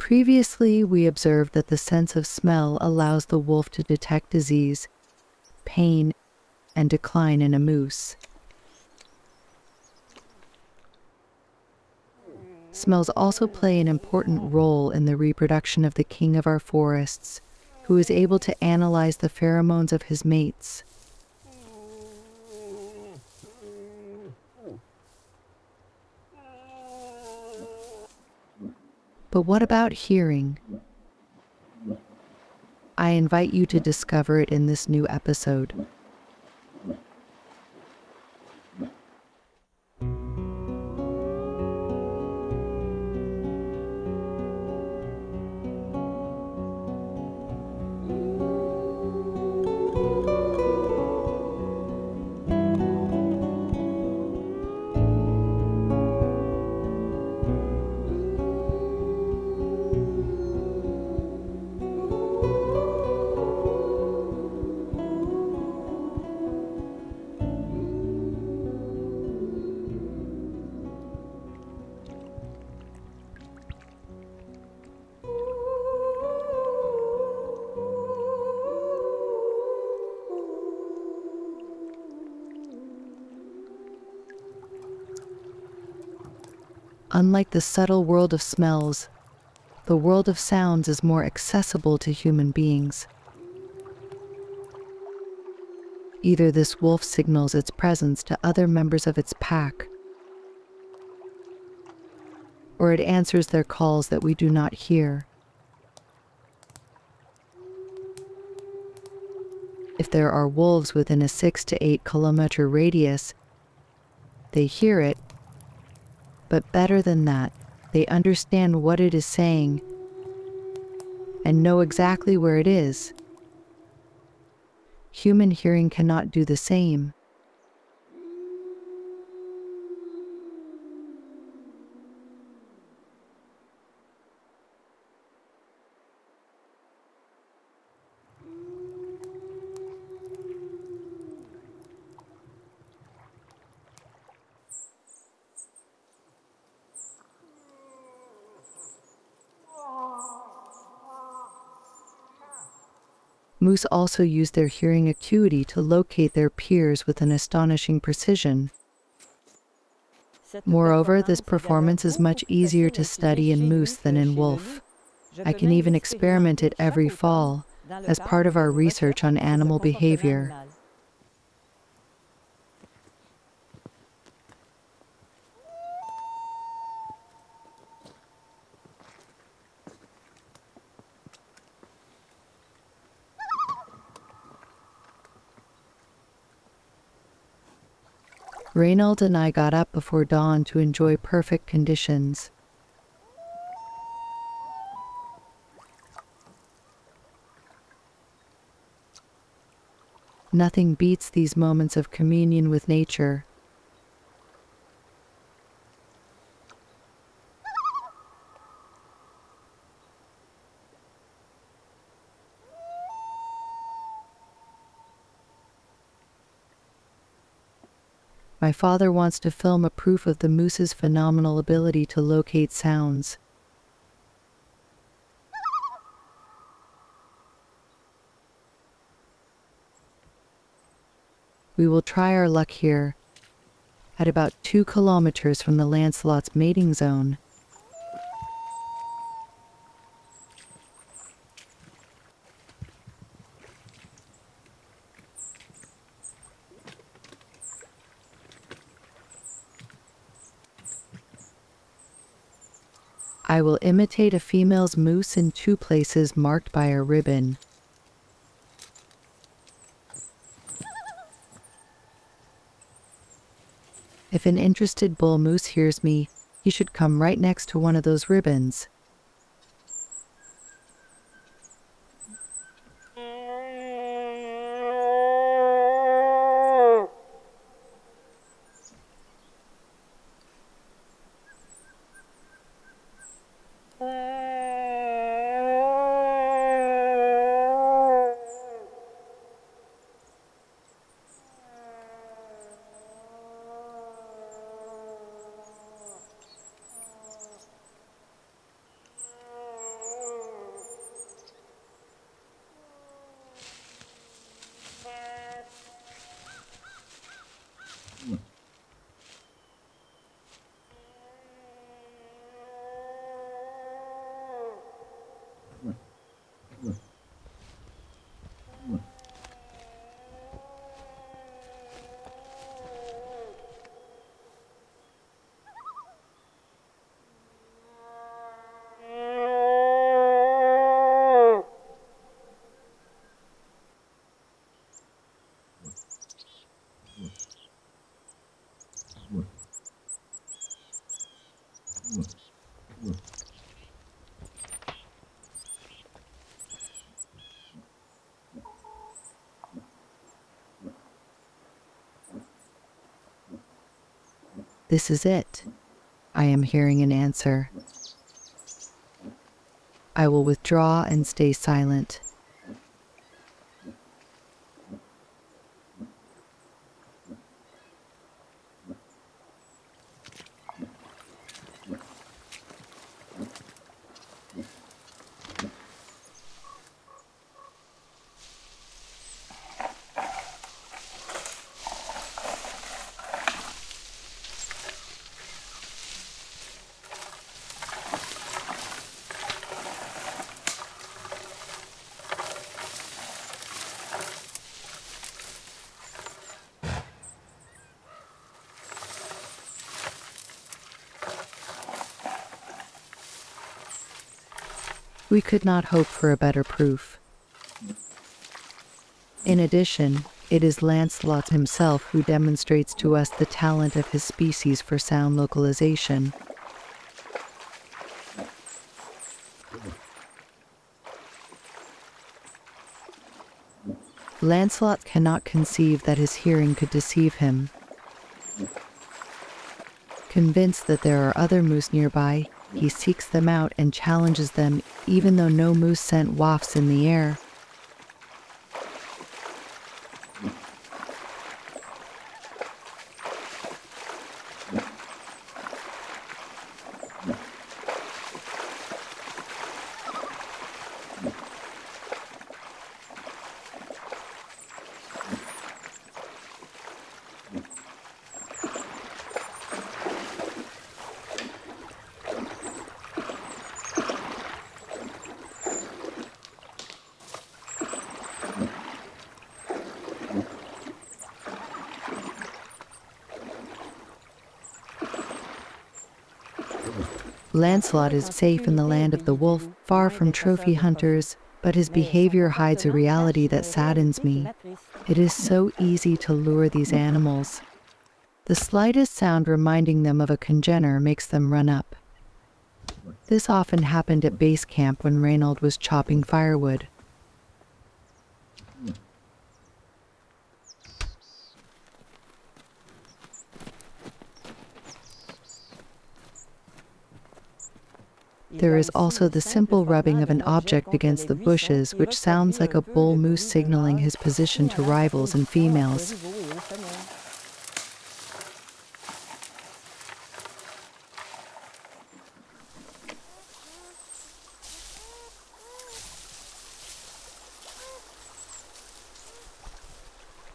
Previously, we observed that the sense of smell allows the wolf to detect disease, pain, and decline in a moose. Smells also play an important role in the reproduction of the king of our forests, who is able to analyze the pheromones of his mates. But what about hearing? I invite you to discover it in this new episode. Unlike the subtle world of smells, the world of sounds is more accessible to human beings. Either this wolf signals its presence to other members of its pack, or it answers their calls that we do not hear. If there are wolves within a 6 to 8 kilometer radius, they hear it, but better than that, they understand what it is saying and know exactly where it is. Human hearing cannot do the same. Moose also use their hearing acuity to locate their peers with an astonishing precision. Moreover, this performance is much easier to study in moose than in wolf. I can even experiment it every fall as part of our research on animal behavior. Reynold and I got up before dawn to enjoy perfect conditions. Nothing beats these moments of communion with nature. My father wants to film a proof of the moose's phenomenal ability to locate sounds. We will try our luck here, at about 2 kilometers from the Lancelot's mating zone. I will imitate a female's moose in 2 places marked by a ribbon. If an interested bull moose hears me, he should come right next to one of those ribbons. This is it. I am hearing an answer. I will withdraw and stay silent. We could not hope for a better proof. In addition, it is Lancelot himself who demonstrates to us the talent of his species for sound localization. Lancelot cannot conceive that his hearing could deceive him. Convinced that there are other moose nearby, he seeks them out and challenges them even though no moose scent wafts in the air. Lancelot is safe in the land of the wolf, far from trophy hunters, but his behavior hides a reality that saddens me. It is so easy to lure these animals. The slightest sound reminding them of a congener makes them run up. This often happened at base camp when Reynold was chopping firewood. There is also the simple rubbing of an object against the bushes, which sounds like a bull moose signaling his position to rivals and females.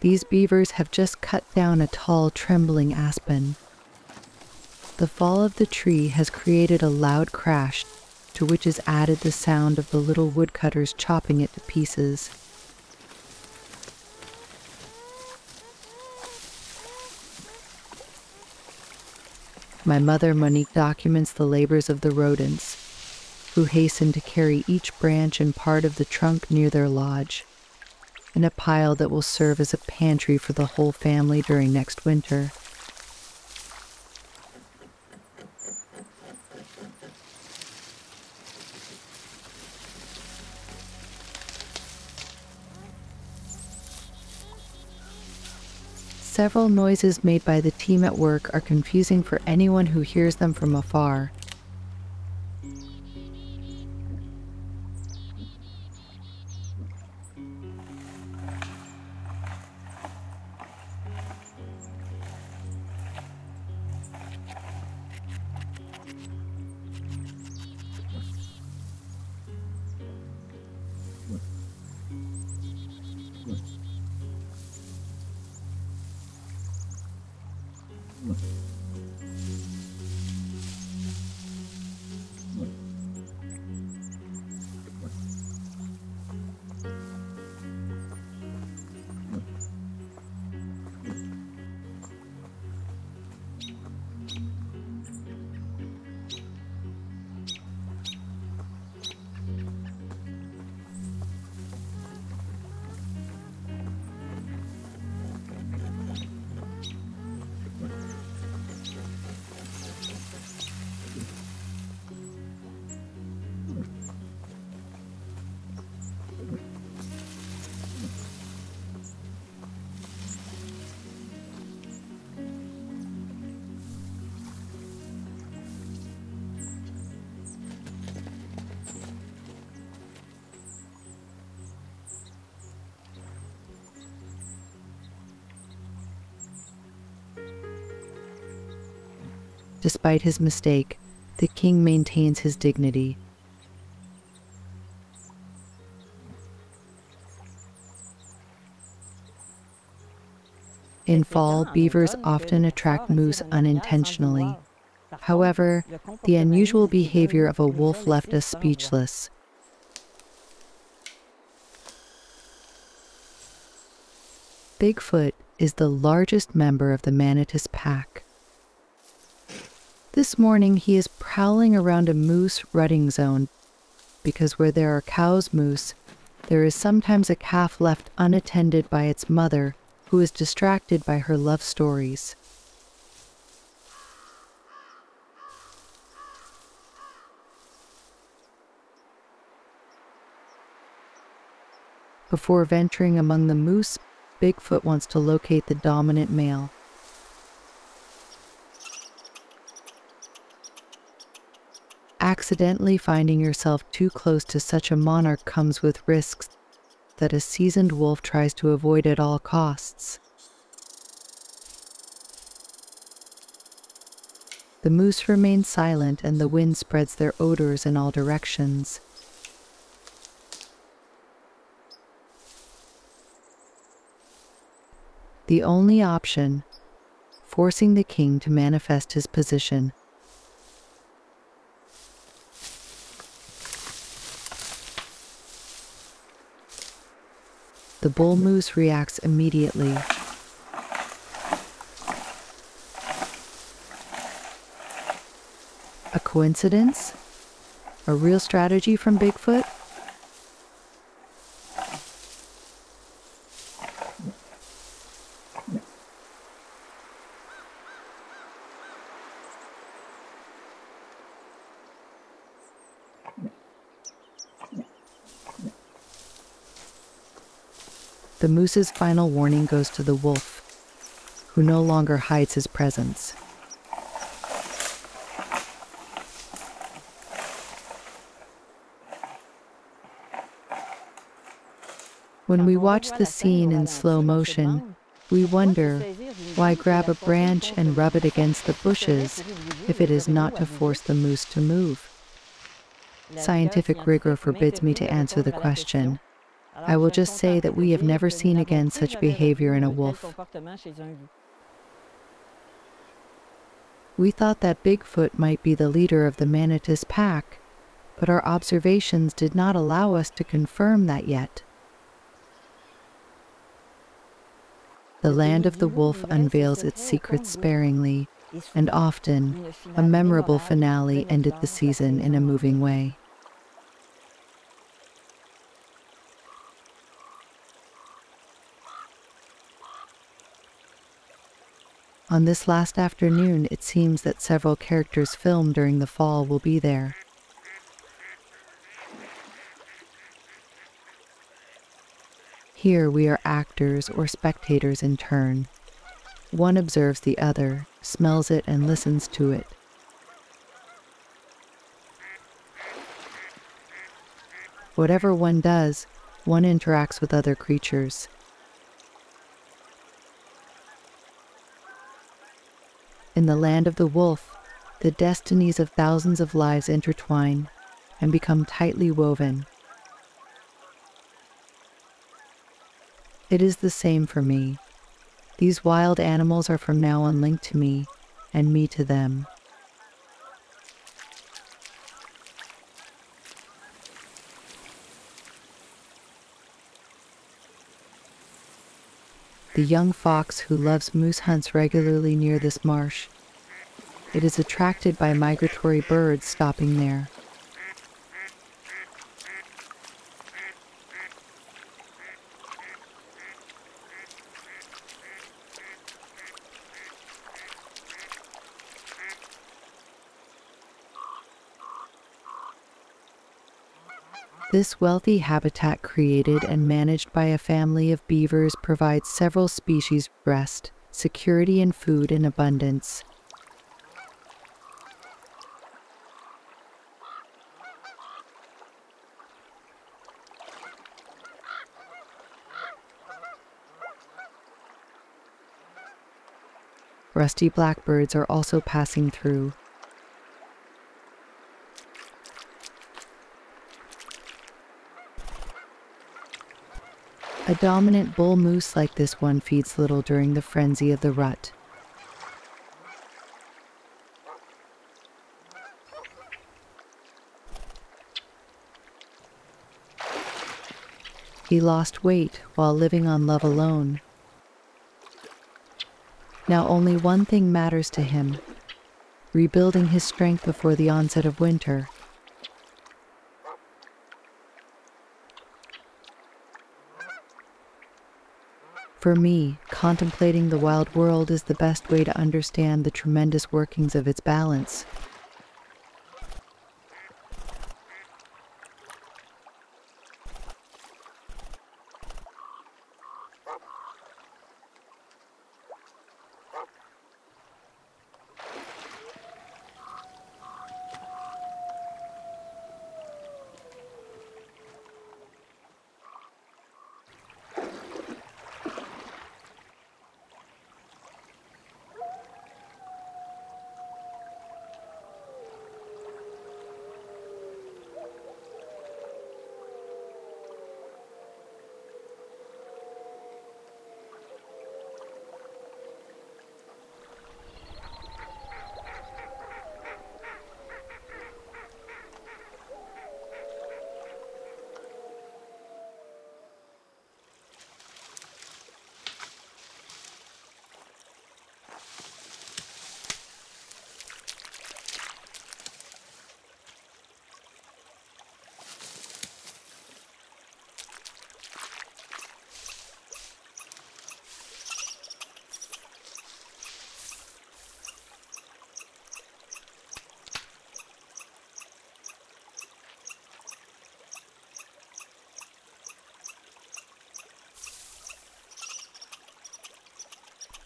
These beavers have just cut down a tall, trembling aspen. The fall of the tree has created a loud crash, to which is added the sound of the little woodcutters chopping it to pieces. My mother, Monique, documents the labors of the rodents, who hasten to carry each branch and part of the trunk near their lodge, in a pile that will serve as a pantry for the whole family during next winter. Several noises made by the team at work are confusing for anyone who hears them from afar. Despite his mistake, the king maintains his dignity. In fall, beavers often attract moose unintentionally. However, the unusual behavior of a wolf left us speechless. Bigfoot is the largest member of the manatee pack. This morning, he is prowling around a moose rutting zone because where there are cows moose, there is sometimes a calf left unattended by its mother who is distracted by her love stories. Before venturing among the moose, Bigfoot wants to locate the dominant male. Accidentally finding yourself too close to such a monarch comes with risks that a seasoned wolf tries to avoid at all costs. The moose remain silent and the wind spreads their odors in all directions. The only option, forcing the king to manifest his position. The bull moose reacts immediately. A coincidence? A real strategy from Bigfoot? The moose's final warning goes to the wolf, who no longer hides his presence. When we watch the scene in slow motion, we wonder, why grab a branch and rub it against the bushes if it is not to force the moose to move? Scientific rigor forbids me to answer the question. I will just say that we have never seen again such behavior in a wolf. We thought that Bigfoot might be the leader of the manatee pack, but our observations did not allow us to confirm that yet. The land of the wolf unveils its secrets sparingly, and often, a memorable finale ended the season in a moving way. On this last afternoon, it seems that several characters filmed during the fall will be there. Here we are actors or spectators in turn. One observes the other, smells it, and listens to it. Whatever one does, one interacts with other creatures. In the land of the wolf, the destinies of thousands of lives intertwine and become tightly woven. It is the same for me. These wild animals are from now on linked to me, and me to them. The young fox who loves moose hunts regularly near this marsh. It is attracted by migratory birds stopping there. This wealthy habitat created and managed by a family of beavers provides several species rest, security, and food in abundance. Rusty blackbirds are also passing through. A dominant bull moose like this one feeds little during the frenzy of the rut. He lost weight while living on love alone. Now only one thing matters to him: rebuilding his strength before the onset of winter. For me, contemplating the wild world is the best way to understand the tremendous workings of its balance.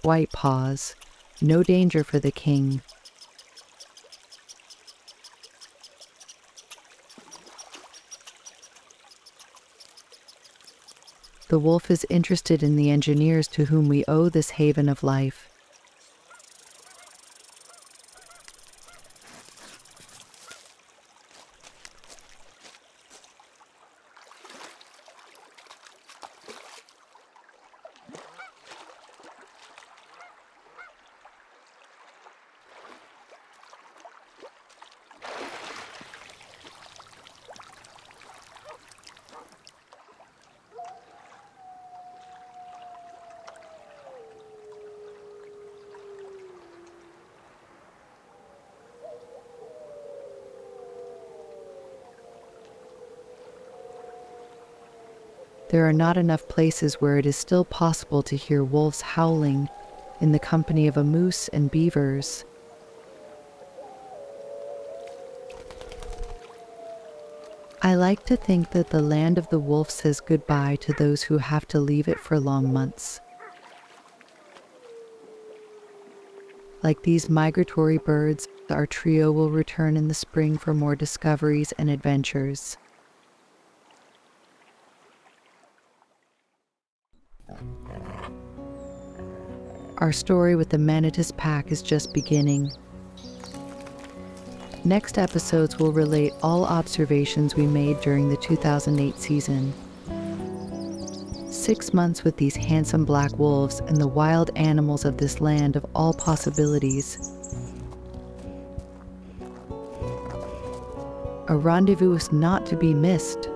White paws, no danger for the king. The wolf is interested in the engineers to whom we owe this haven of life. There are not enough places where it is still possible to hear wolves howling in the company of a moose and beavers. I like to think that the land of the wolf says goodbye to those who have to leave it for long months. Like these migratory birds, our trio will return in the spring for more discoveries and adventures. Our story with the Manatus pack is just beginning. Next episodes will relate all observations we made during the 2008 season. 6 months with these handsome black wolves and the wild animals of this land of all possibilities. A rendezvous is not to be missed.